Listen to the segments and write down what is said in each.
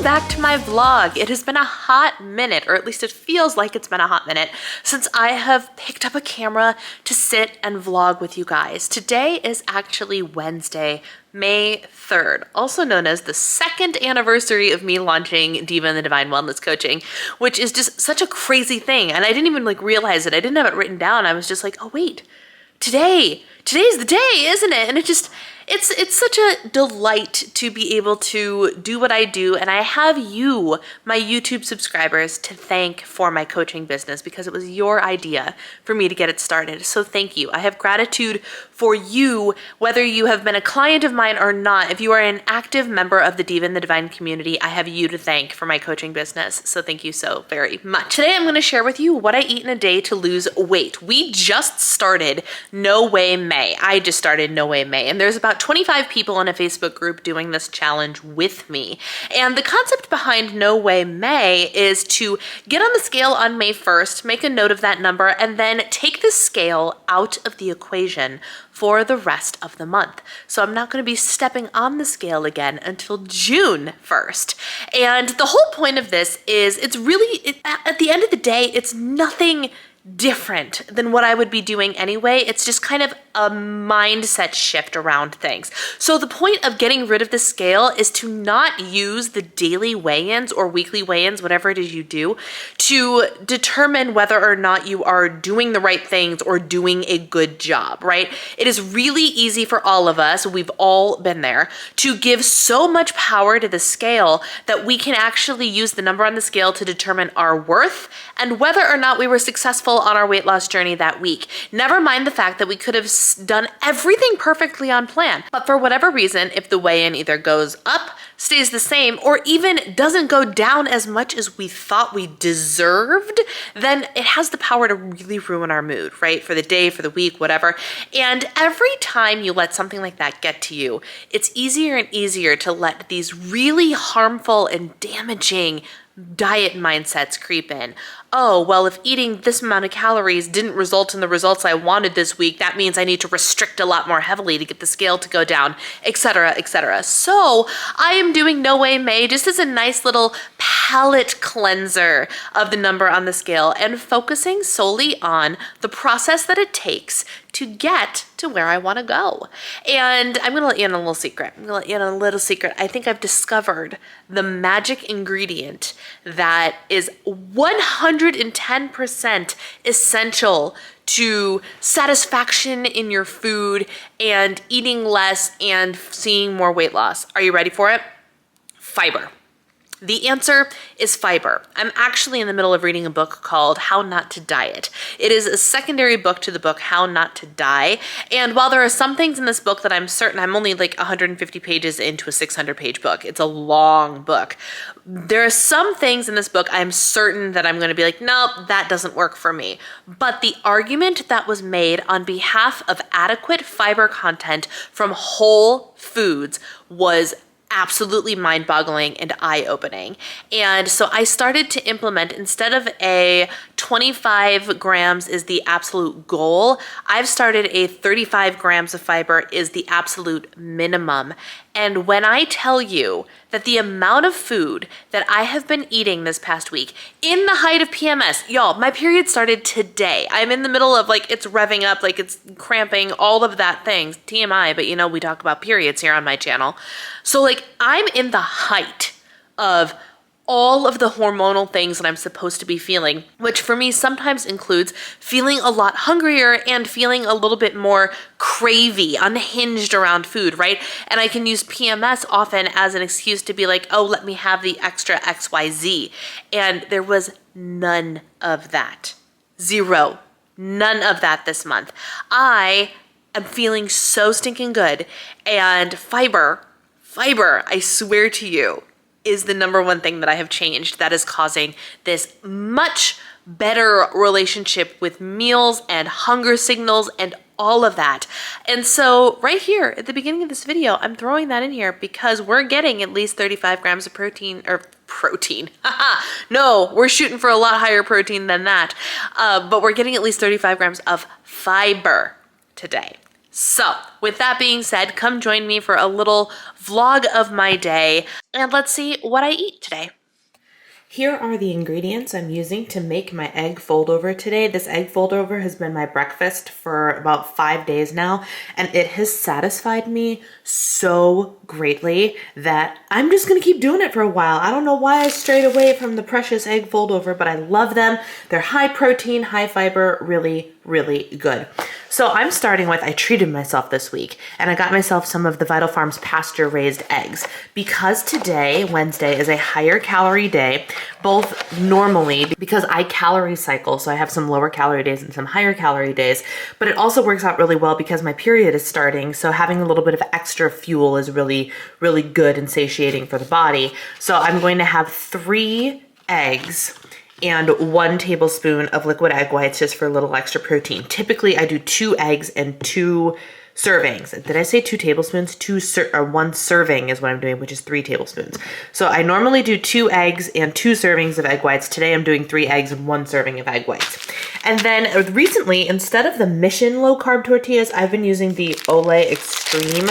back to my vlog. It has been a hot minute, or at least it feels like it's been a hot minute, since I have picked up a camera to sit and vlog with you guys. Today is actually Wednesday, May 3rd, also known as the second anniversary of me launching Diva and the Divine Wellness Coaching, which is just such a crazy thing. And I didn't even realize it. I didn't have it written down. I was just like, oh wait, today's the day, isn't it? And it's such a delight to be able to do what I do, and I have you, my YouTube subscribers, to thank for my coaching business because it was your idea for me to get it started. So thank you. I have gratitude for you, whether you have been a client of mine or not. If you are an active member of the Diva and the Divine community, I have you to thank for my coaching business. So thank you so very much. Today I'm going to share with you what I eat in a day to lose weight. We just started No Way May. I just started No Way May, and there's about 25 people in a Facebook group doing this challenge with me. And the concept behind No Way May is to get on the scale on May 1st, make a note of that number, and then take the scale out of the equation for the rest of the month. So I'm not going to be stepping on the scale again until June 1st. And the whole point of this is at the end of the day, it's nothing different than what I would be doing anyway. It's just kind of a mindset shift around things. So the point of getting rid of the scale is to not use the daily weigh-ins or weekly weigh-ins, whatever it is you do, to determine whether or not you are doing the right things or doing a good job, right? It is really easy for all of us, we've all been there, to give so much power to the scale that we can actually use the number on the scale to determine our worth and whether or not we were successful on our weight loss journey that week. Never mind the fact that we could have done everything perfectly on plan, but for whatever reason, if the weigh-in either goes up, stays the same, or even doesn't go down as much as we thought we deserved, then it has the power to really ruin our mood, right? For the day, for the week, whatever. And every time you let something like that get to you, it's easier and easier to let these really harmful and damaging diet mindsets creep in. Oh, well, if eating this amount of calories didn't result in the results I wanted this week, that means I need to restrict a lot more heavily to get the scale to go down, etc., etc. So I am doing No Way May just as a nice little palate cleanser of the number on the scale and focusing solely on the process that it takes to get to where I want to go. And I'm going to let you in a little secret. I think I've discovered the magic ingredient that is 110% essential to satisfaction in your food and eating less and seeing more weight loss. Are you ready for it? Fiber. The answer is fiber. I'm actually in the middle of reading a book called How Not to Diet. It is a secondary book to the book How Not to Die. And while there are some things in this book that I'm certain, I'm only like 150 pages into a 600-page book. It's a long book. There are some things in this book I'm certain that I'm going to be like, nope, that doesn't work for me. But the argument that was made on behalf of adequate fiber content from whole foods was absolutely mind-boggling and eye-opening. And so I started to implement, instead of a 25 grams is the absolute goal, I've started a 35 grams of fiber is the absolute minimum. And when I tell you that the amount of food that I have been eating this past week in the height of PMS, y'all, my period started today. I'm in the middle of it's revving up, it's cramping, all of that things, TMI, but we talk about periods here on my channel. So I'm in the height of all of the hormonal things that I'm supposed to be feeling, which for me sometimes includes feeling a lot hungrier and feeling a little bit more cravey, unhinged around food, right? And I can use PMS often as an excuse to be like, oh, let me have the extra XYZ. And there was none of that. Zero. None of that this month. I am feeling so stinking good. And fiber, I swear to you, is the number one thing that I have changed that is causing this much better relationship with meals and hunger signals and all of that. And so right here at the beginning of this video, I'm throwing that in here because we're getting at least 35 grams of protein. No, we're shooting for a lot higher protein than that. But we're getting at least 35 grams of fiber today. So, with that being said, come join me for a little vlog of my day, and let's see what I eat today. Here are the ingredients I'm using to make my egg fold over today. This egg fold over has been my breakfast for about 5 days now, and it has satisfied me so greatly that I'm just gonna keep doing it for a while. I don't know why I strayed away from the precious egg fold over, but I love them. They're high protein, high fiber, really, really good. So I'm starting with, I treated myself this week, and I got myself some of the Vital Farms pasture raised eggs. Because today, Wednesday, is a higher calorie day, both normally because I calorie cycle, so I have some lower calorie days and some higher calorie days, but it also works out really well because my period is starting, so having a little bit of extra fuel is really, really good and satiating for the body. So I'm going to have 3 eggs and 1 tablespoon of liquid egg whites just for a little extra protein. Typically, I do 2 eggs and 2 servings. Did I say 2 tablespoons? 1 serving is what I'm doing, which is 3 tablespoons. So I normally do 2 eggs and 2 servings of egg whites. Today I'm doing 3 eggs and 1 serving of egg whites. And then recently, instead of the Mission low carb tortillas, I've been using the Olay Extreme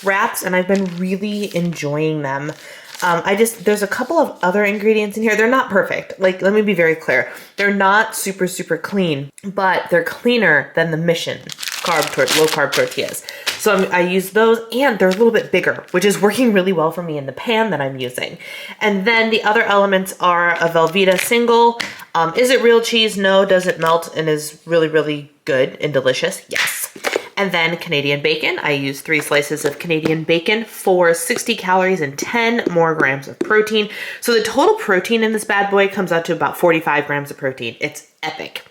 wraps, and I've been really enjoying them. There's a couple of other ingredients in here. They're not perfect. Like, let me be very clear. They're not super, super clean, but they're cleaner than the Mission low carb tortillas. So I use those, and they're a little bit bigger, which is working really well for me in the pan that I'm using. And then the other elements are a Velveeta single. Is it real cheese? No. Does it melt and is really, really good and delicious? Yes. And then Canadian bacon. I use 3 slices of Canadian bacon for 60 calories and 10 more grams of protein. So the total protein in this bad boy comes out to about 45 grams of protein. It's epic.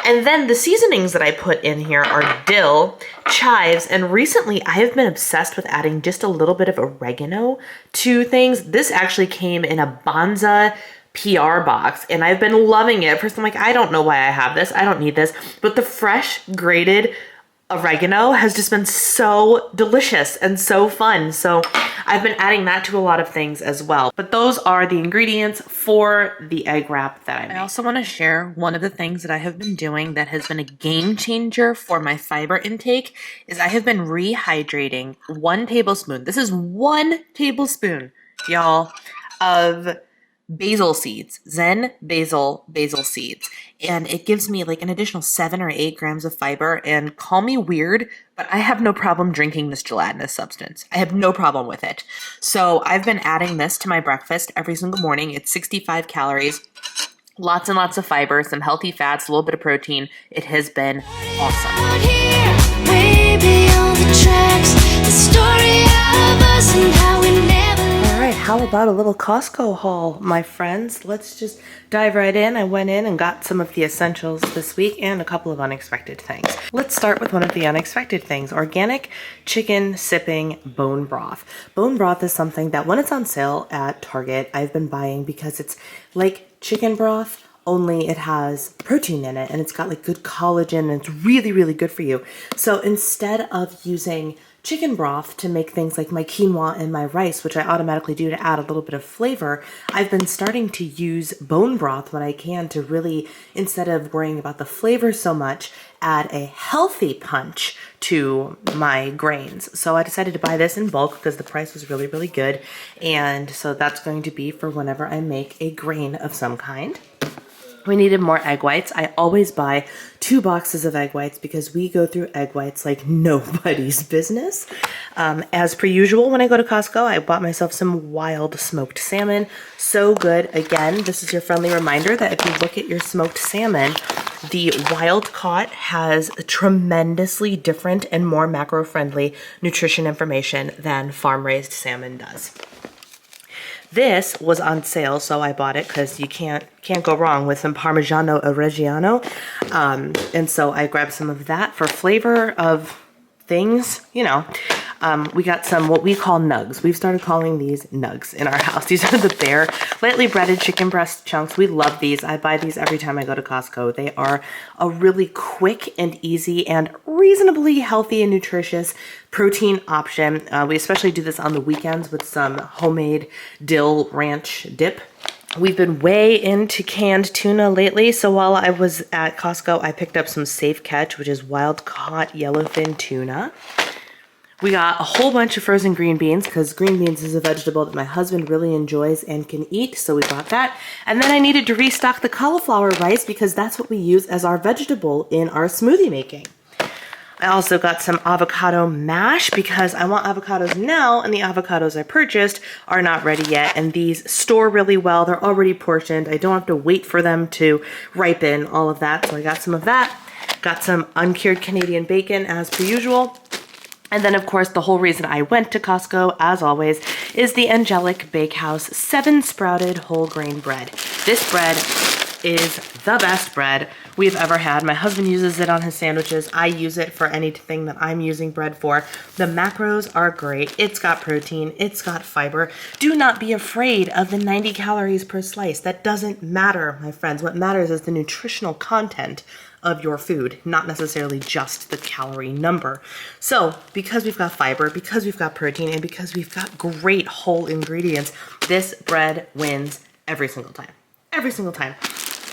And then the seasonings that I put in here are dill, chives, and recently I have been obsessed with adding just a little bit of oregano to things. This actually came in a Banza PR box, and I've been loving it. First, I'm like, I don't know why I have this. I don't need this. But the fresh grated oregano has just been so delicious and so fun. So I've been adding that to a lot of things as well. But those are the ingredients for the egg wrap that I made. I also want to share one of the things that I have been doing that has been a game changer for my fiber intake is I have been rehydrating 1 tablespoon. This is 1 tablespoon, y'all, of basil seeds, Zen basil seeds. And it gives me like an additional 7 or 8 grams of fiber. And call me weird, but I have no problem drinking this gelatinous substance. I have no problem with it. So I've been adding this to my breakfast every single morning. It's 65 calories, lots and lots of fiber, some healthy fats, a little bit of protein. It has been awesome. How about a little Costco haul, my friends? Let's just dive right in. I went in and got some of the essentials this week and a couple of unexpected things. Let's start with one of the unexpected things, organic chicken sipping bone broth. Bone broth is something that when it's on sale at Target, I've been buying because it's like chicken broth, only it has protein in it and it's got like good collagen and it's really, really good for you. So instead of using chicken broth to make things like my quinoa and my rice, which I automatically do to add a little bit of flavor, I've been starting to use bone broth when I can to really, instead of worrying about the flavor so much, add a healthy punch to my grains. So I decided to buy this in bulk because the price was really, really good. And so that's going to be for whenever I make a grain of some kind. We needed more egg whites. I always buy 2 boxes of egg whites because we go through egg whites like nobody's business. As per usual, when I go to Costco, I bought myself some wild smoked salmon. So good. Again, this is your friendly reminder that if you look at your smoked salmon, the wild caught has a tremendously different and more macro-friendly nutrition information than farm-raised salmon does. This was on sale, so I bought it because you can't go wrong with some Parmigiano Reggiano. And so I grabbed some of that for flavor of things, you know. We got some what we call nugs. We've started calling these nugs in our house. These are the bare, lightly breaded chicken breast chunks. We love these. I buy these every time I go to Costco. They are a really quick and easy and reasonably healthy and nutritious protein option. We especially do this on the weekends with some homemade dill ranch dip. We've been way into canned tuna lately, so while I was at Costco, I picked up some Safe Catch, which is wild caught yellowfin tuna. We got a whole bunch of frozen green beans because green beans is a vegetable that my husband really enjoys and can eat, so we bought that. And then I needed to restock the cauliflower rice because that's what we use as our vegetable in our smoothie making. I also got some avocado mash because I want avocados now, and the avocados I purchased are not ready yet, and these store really well. They're already portioned. I don't have to wait for them to ripen, all of that. So I got some of that. Got some uncured Canadian bacon as per usual. And then, of course, the whole reason I went to Costco, as always, is the Angelic Bakehouse 7-sprouted whole grain bread. This bread is the best bread we've ever had. My husband uses it on his sandwiches. I use it for anything that I'm using bread for. The macros are great. It's got protein. It's got fiber. Do not be afraid of the 90 calories per slice. That doesn't matter, my friends. What matters is the nutritional content of your food, not necessarily just the calorie number. So because we've got fiber, because we've got protein, and because we've got great whole ingredients, this bread wins every single time. Every single time.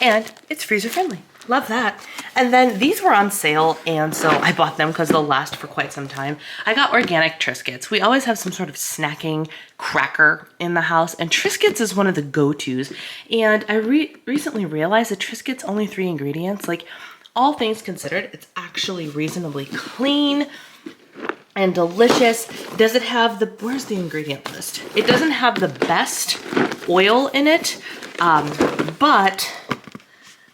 And it's freezer friendly. Love that. And then these were on sale, and so I bought them because they'll last for quite some time. I got organic Triscuits. We always have some sort of snacking cracker in the house, and Triscuits is one of the go-tos. And I recently realized that Triscuits only 3 ingredients. Like, all things considered, it's actually reasonably clean and delicious. Does it have the, where's the ingredient list? It doesn't have the best oil in it, but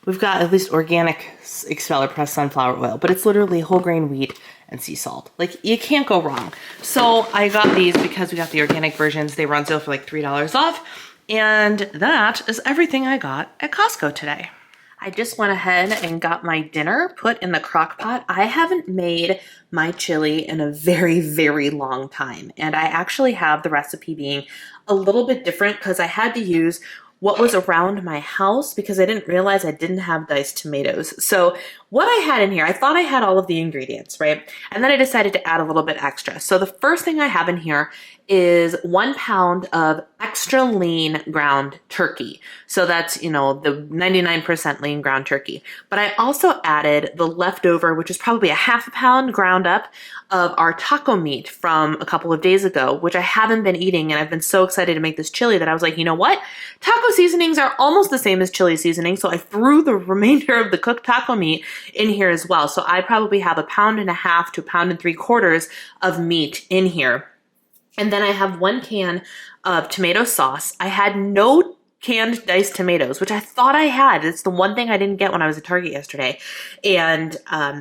we've got at least organic expeller pressed sunflower oil, but it's literally whole grain wheat and sea salt. Like, you can't go wrong. So I got these because we got the organic versions. They were on sale for like $3 off. And that is everything I got at Costco today. I just went ahead and got my dinner put in the crock pot. I haven't made my chili in a very, very long time. And I actually have the recipe being a little bit different because I had to use what was around my house because I didn't realize I didn't have diced tomatoes. So what I had in here, I thought I had all of the ingredients, right? And then I decided to add a little bit extra. So the first thing I have in here is 1 pound of extra lean ground turkey. So that's, you know, the 99% lean ground turkey. But I also added the leftover, which is probably a half a pound ground up of our taco meat from a couple of days ago, which I haven't been eating. And I've been so excited to make this chili that I was like, you know what? Taco seasonings are almost the same as chili seasoning. So I threw the remainder of the cooked taco meat in here as well. So I probably have 1.5 pounds to 1.75 pounds of meat in here. And then I have 1 can of tomato sauce. I had no canned diced tomatoes, which I thought I had. It's the one thing I didn't get when I was at Target yesterday. And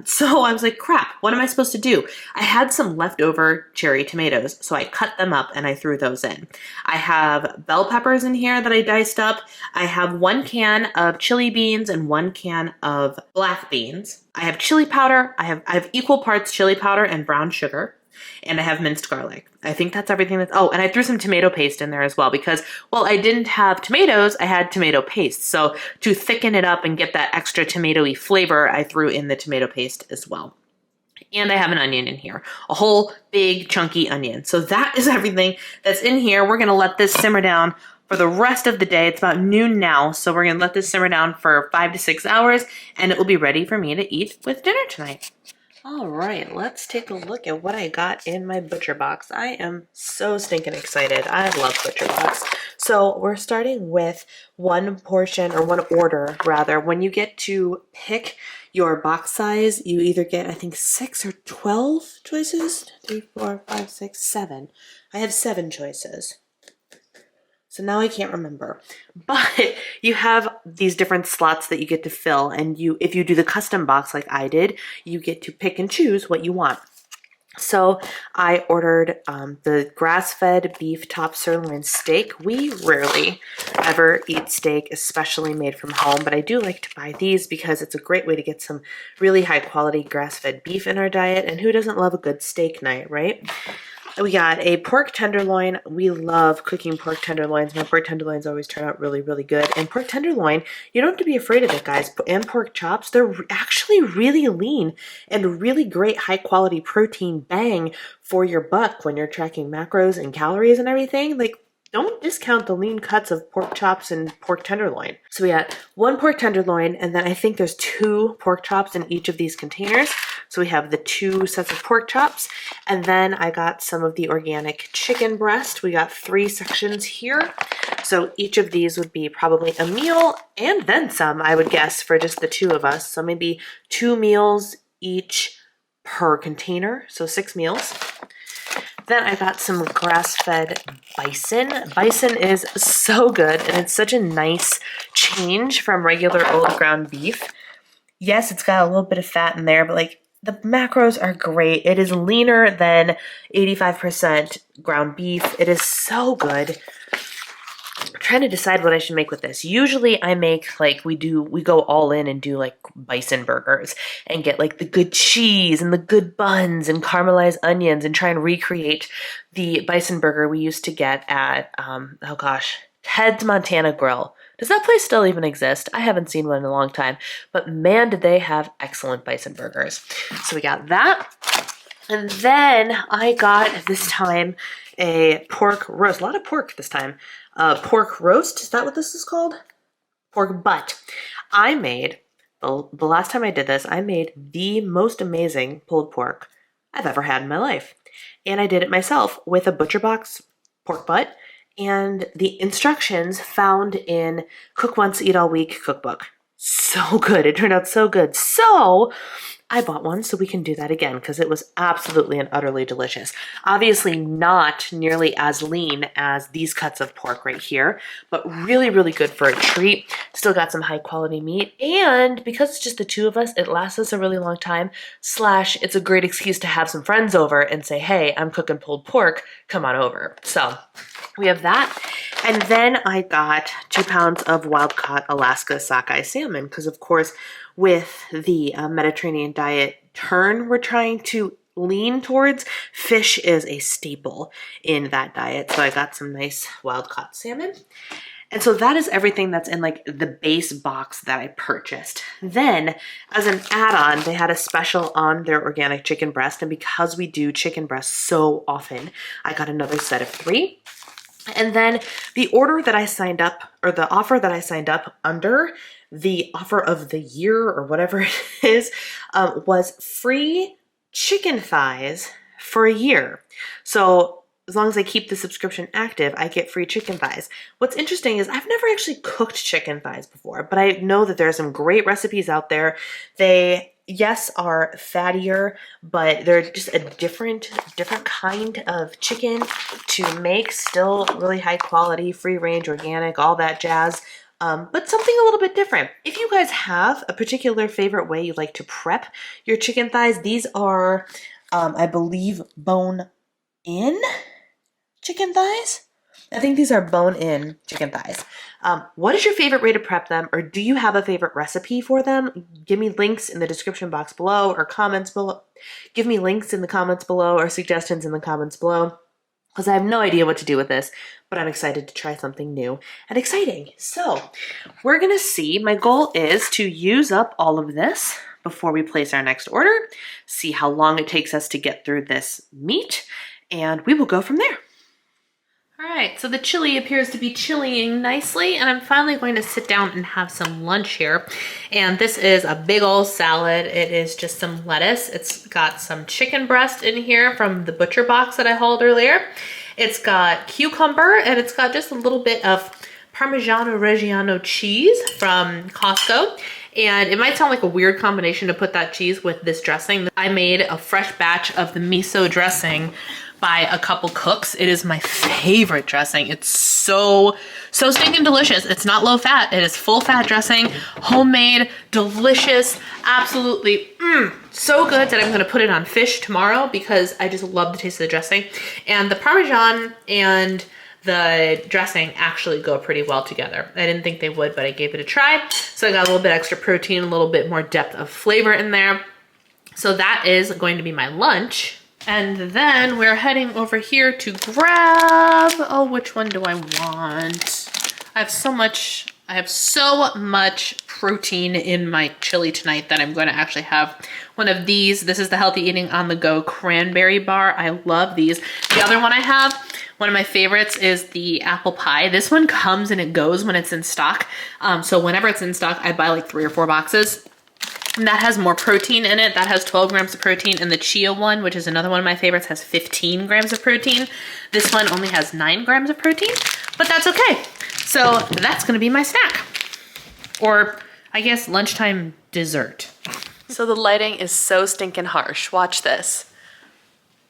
so I was like, crap, what am I supposed to do? I had some leftover cherry tomatoes, so I cut them up and I threw those in. I have bell peppers in here that I diced up. I have 1 can of chili beans and 1 can of black beans. I have chili powder. I have equal parts chili powder and brown sugar. And I have minced garlic. I think that's everything that's, oh, and I threw some tomato paste in there as well because, well, I didn't have tomatoes, I had tomato paste. So to thicken it up and get that extra tomatoey flavor, I threw in the tomato paste as well. And I have an onion in here, a whole big chunky onion. So that is everything that's in here. We're going to let this simmer down for the rest of the day. It's about noon now, so we're going to let this simmer down for 5 to 6 hours, and it will be ready for me to eat with dinner tonight. All right, let's take a look at what I got in my Butcher Box. I am so stinking excited. I love Butcher Box. So we're starting with 1 portion, or 1 order rather. When you get to pick your box size, you either get, I think, 6 or 12 choices. 3, 4, 5, 6, 7. I have 7 choices. So now I can't remember, but you have these different slots that you get to fill, and if you do the custom box like I did, you get to pick and choose what you want. So I ordered the grass-fed beef top sirloin steak. We rarely ever eat steak, especially made from home, but I do like to buy these because it's a great way to get some really high-quality grass-fed beef in our diet, and who doesn't love a good steak night, right? We got a pork tenderloin. We love cooking pork tenderloins. My pork tenderloins always turn out really, really good. And pork tenderloin, you don't have to be afraid of it, guys. And pork chops, they're actually really lean and really great high quality protein bang for your buck when you're tracking macros and calories and everything. Like, don't discount the lean cuts of pork chops and pork tenderloin. So we got 1 pork tenderloin, and then I think there's 2 pork chops in each of these containers. So we have the 2 sets of pork chops, and then I got some of the organic chicken breast. We got 3 sections here. So each of these would be probably a meal and then some, I would guess, for just the 2 of us. So maybe 2 meals each per container, so 6 meals. Then I got some grass-fed bison. Bison is so good, and it's such a nice change from regular old ground beef. Yes, it's got a little bit of fat in there, but like the macros are great. It is leaner than 85% ground beef. It is so good. I'm trying to decide what I should make with this. Usually I make like we go all in and do like bison burgers and get like the good cheese and the good buns and caramelized onions and try and recreate the bison burger we used to get at, oh gosh, Ted's Montana Grill. Does that place still even exist? I haven't seen one in a long time, but man, did they have excellent bison burgers. So we got that. And then I got this time a pork roast, a lot of pork this time. Pork roast, is that what this is called? Pork butt. I made, the last time I did this, I made the most amazing pulled pork I've ever had in my life. And I did it myself with a Butcher Box pork butt and the instructions found in Cook Once, Eat All Week cookbook. So good. It turned out so good. So I bought one so we can do that again because it was absolutely and utterly delicious. Obviously not nearly as lean as these cuts of pork right here, but really, really good for a treat. Still got some high quality meat, and because it's just the 2 of us, it lasts us a really long time, / it's a great excuse to have some friends over and say, hey, I'm cooking pulled pork, come on over. So we have that. And then I got 2 pounds of wild-caught Alaska sockeye salmon because, of course, with the Mediterranean diet turn we're trying to lean towards, fish is a staple in that diet. So I got some nice wild-caught salmon. And so that is everything that's in like the base box that I purchased. Then as an add-on, they had a special on their organic chicken breast. And because we do chicken breast so often, I got another set of 3. And then the order that I signed up, or the offer that I signed up under, the offer of the year or whatever it is, was free chicken thighs for a year. So as long as I keep the subscription active, I get free chicken thighs. What's interesting is I've never actually cooked chicken thighs before, but I know that there are some great recipes out there. They, yes, are fattier, but they're just a different kind of chicken to make. Still really high quality, free range, organic, all that jazz. But something a little bit different. If you guys have a particular favorite way you like to prep your chicken thighs, these are, I believe, bone-in chicken thighs. I think these are bone-in chicken thighs. What is your favorite way to prep them, or do you have a favorite recipe for them? Give me links in the description box below or comments below. Give me links in the comments below or suggestions in the comments below, because I have no idea what to do with this, but I'm excited to try something new and exciting. So we're gonna see, my goal is to use up all of this before we place our next order, see how long it takes us to get through this meat, and we will go from there. All right, so the chili appears to be chilling nicely, and I'm finally going to sit down and have some lunch here. And this is a big old salad. It is just some lettuce. It's got some chicken breast in here from the butcher box that I hauled earlier. It's got cucumber, and it's got just a little bit of Parmigiano Reggiano cheese from Costco. And it might sound like a weird combination to put that cheese with this dressing. I made a fresh batch of the miso dressing by a couple cooks. It is my favorite dressing. It's so stinking delicious. It's not low fat. It is full fat dressing, homemade, delicious, absolutely so good that I'm gonna put it on fish tomorrow because I just love the taste of the dressing. And the Parmesan and the dressing actually go pretty well together. I didn't think they would, but I gave it a try. So I got a little bit extra protein, a little bit more depth of flavor in there. So that is going to be my lunch. And then we're heading over here to grab, oh, which one do I want? I have so much protein in my chili tonight that I'm going to actually have one of these. This is the Healthy Eating on the Go cranberry bar. I love these. The other one I have One of my favorites is the apple pie. This one comes and it goes when it's in stock. So whenever it's in stock, I buy like 3 or 4 boxes. And that has more protein in it. That has 12 grams of protein. And the chia one, which is another one of my favorites, has 15 grams of protein. This one only has 9 grams of protein, but that's okay. So that's gonna be my snack. Or I guess lunchtime dessert. So the lighting is so stinking harsh. Watch this.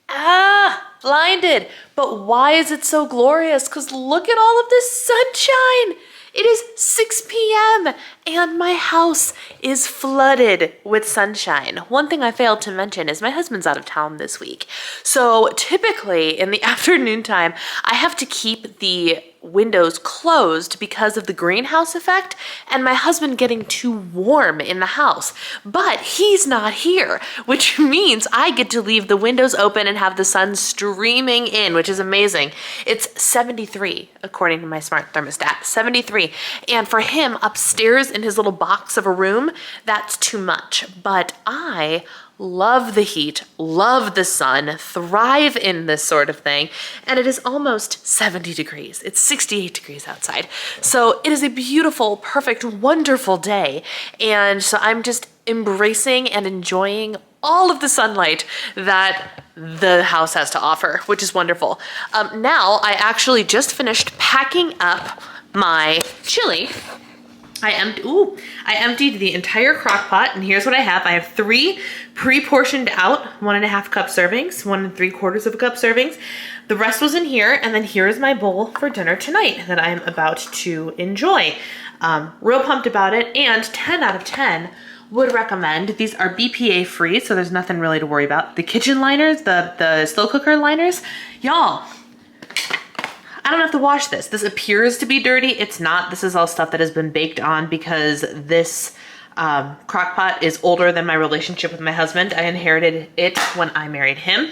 Ah, blinded. But why is it so glorious? Because look at all of this sunshine. It is 6 p.m. and my house is flooded with sunshine. One thing I failed to mention is my husband's out of town this week. So typically in the afternoon time, I have to keep the windows closed because of the greenhouse effect and my husband getting too warm in the house. But he's not here, which means I get to leave the windows open and have the sun streaming in, which is amazing. It's 73 according to my smart thermostat, 73. And for him upstairs in his little box of a room, that's too much. But I love the heat, love the sun, thrive in this sort of thing, and it is almost 70 degrees. It's 68 degrees outside. So it is a beautiful, perfect, wonderful day. And so I'm just embracing and enjoying all of the sunlight that the house has to offer, which is wonderful. Now I actually just finished packing up my chili. I emptied the entire crock pot, and here's what I have. I have 3 pre-portioned out 1.5 cup servings, 1 3/4 cup servings. The rest was in here, and then here is my bowl for dinner tonight that I'm about to enjoy. Real pumped about it, and 10 out of 10 would recommend. These are BPA free, so there's nothing really to worry about. The kitchen liners, the slow cooker liners, y'all, I don't have to wash this. This appears to be dirty. It's not. This is all stuff that has been baked on because this crock pot is older than my relationship with my husband. I inherited it when I married him.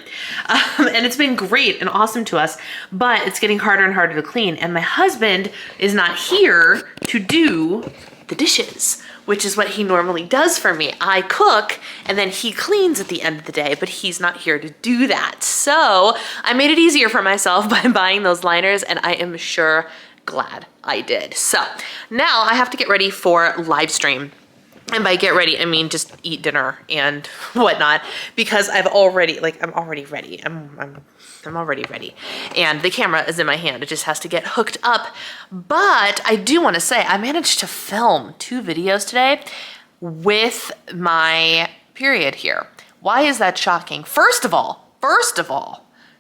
And it's been great and awesome to us, but it's getting harder and harder to clean. And my husband is not here to do the dishes, which is what he normally does for me. I cook and then he cleans at the end of the day, but he's not here to do that. So I made it easier for myself by buying those liners, and I am sure glad I did. So now I have to get ready for live stream. And by get ready, I mean just eat dinner and whatnot, because I'm already ready. I'm already ready. And the camera is in my hand. It just has to get hooked up. But I do want to say I managed to film 2 videos today with my period here. Why is that shocking? First of all,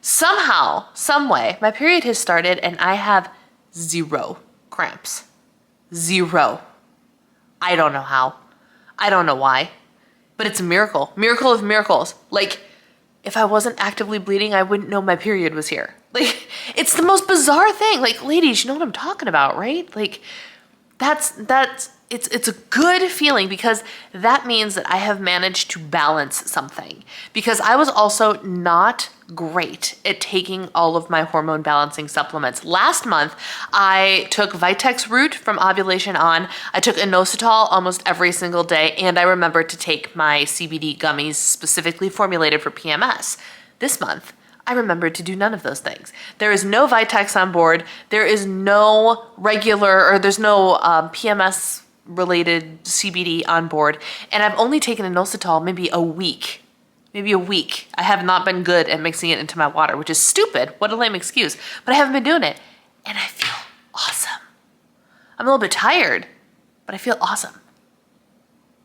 somehow, some way, my period has started and I have 0 cramps. 0. I don't know how. I don't know why, but it's a miracle. Miracle of miracles. Like, if I wasn't actively bleeding, I wouldn't know my period was here. Like, it's the most bizarre thing. Like, ladies, you know what I'm talking about, right? Like, it's a good feeling, because that means that I have managed to balance something. Because I was also not great at taking all of my hormone balancing supplements. Last month, I took Vitex Root from ovulation on. I took inositol almost every single day, and I remembered to take my CBD gummies specifically formulated for PMS. This month, I remembered to do none of those things. There is no Vitex on board. There is no there's no PMS related CBD on board. And I've only taken inositol maybe a week. I have not been good at mixing it into my water, which is stupid. What a lame excuse. But I haven't been doing it. And I feel awesome. I'm a little bit tired, but I feel awesome.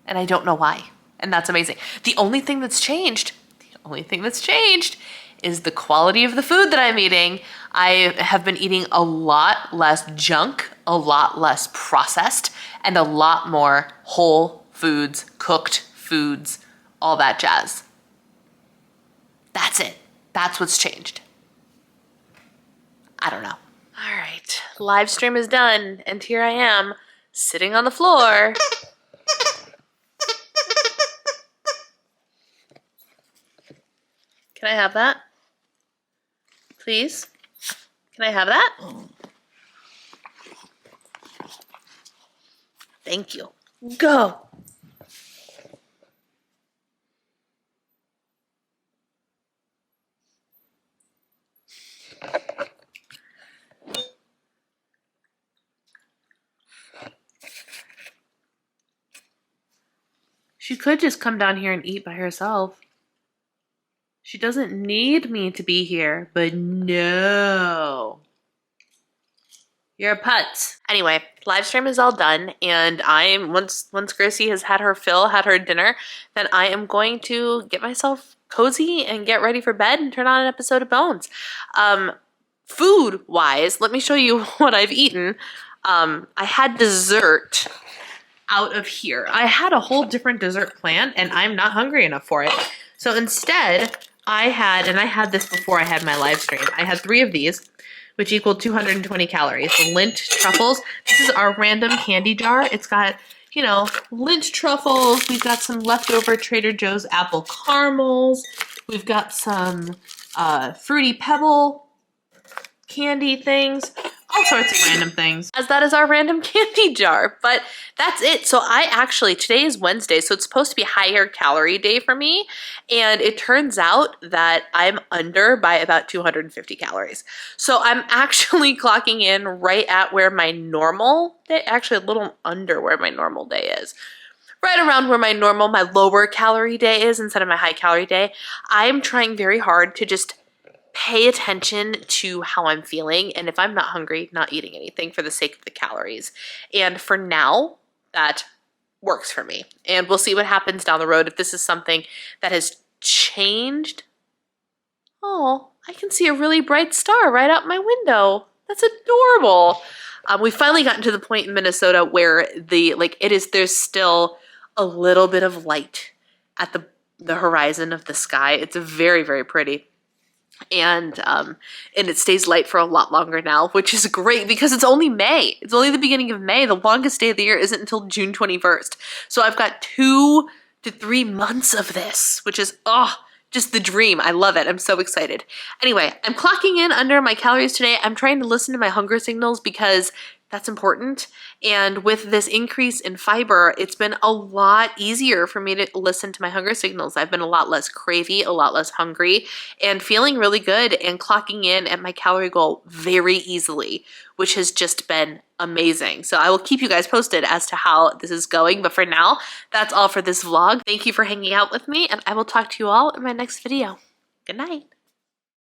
And I don't know why. And that's amazing. The only thing that's changed is the quality of the food that I'm eating. I have been eating a lot less junk, a lot less processed, and a lot more whole foods, cooked foods, all that jazz. That's it. That's what's changed. I don't know. All right, live stream is done, and here I am, sitting on the floor. Can I have that? Please? Can I have that? Thank you. Go. She could just come down here and eat by herself. She doesn't need me to be here, but no. You're a putz. Anyway, live stream is all done, and once Gracie has had her fill, had her dinner, then I am going to get myself cozy and get ready for bed and turn on an episode of Bones. Food-wise, let me show you what I've eaten. I had dessert out of here. I had a whole different dessert planned, and I'm not hungry enough for it. So instead, I had this before I had my live stream. I had 3 of these, which equaled 220 calories. The Lindt truffles. This is our random candy jar. It's got, you know, Lindt truffles. We've got some leftover Trader Joe's apple caramels. We've got some Fruity Pebble candy things. All sorts of random things. As that is our random candy jar. But that's it. So today is Wednesday, so it's supposed to be higher calorie day for me. And it turns out that I'm under by about 250 calories. So I'm actually clocking in right at where my normal day, actually a little under where my normal day is. Right around where my lower calorie day is instead of my high calorie day. I'm trying very hard to just pay attention to how I'm feeling, and if I'm not hungry, not eating anything for the sake of the calories. And for now, that works for me. And we'll see what happens down the road if this is something that has changed. Oh, I can see a really bright star right out my window. That's adorable. We finally gotten to the point in Minnesota where there's still a little bit of light at the horizon of the sky. It's very, very pretty. And it stays light for a lot longer now, which is great because it's only May. It's only the beginning of May. The longest day of the year isn't until June 21st. So I've got 2 to 3 months of this, which is, just the dream. I love it. I'm so excited. Anyway, I'm clocking in under my calories today. I'm trying to listen to my hunger signals because that's important. And with this increase in fiber, it's been a lot easier for me to listen to my hunger signals. I've been a lot less cravey, a lot less hungry, and feeling really good and clocking in at my calorie goal very easily, which has just been amazing. So I will keep you guys posted as to how this is going. But for now, that's all for this vlog. Thank you for hanging out with me, and I will talk to you all in my next video. Good night.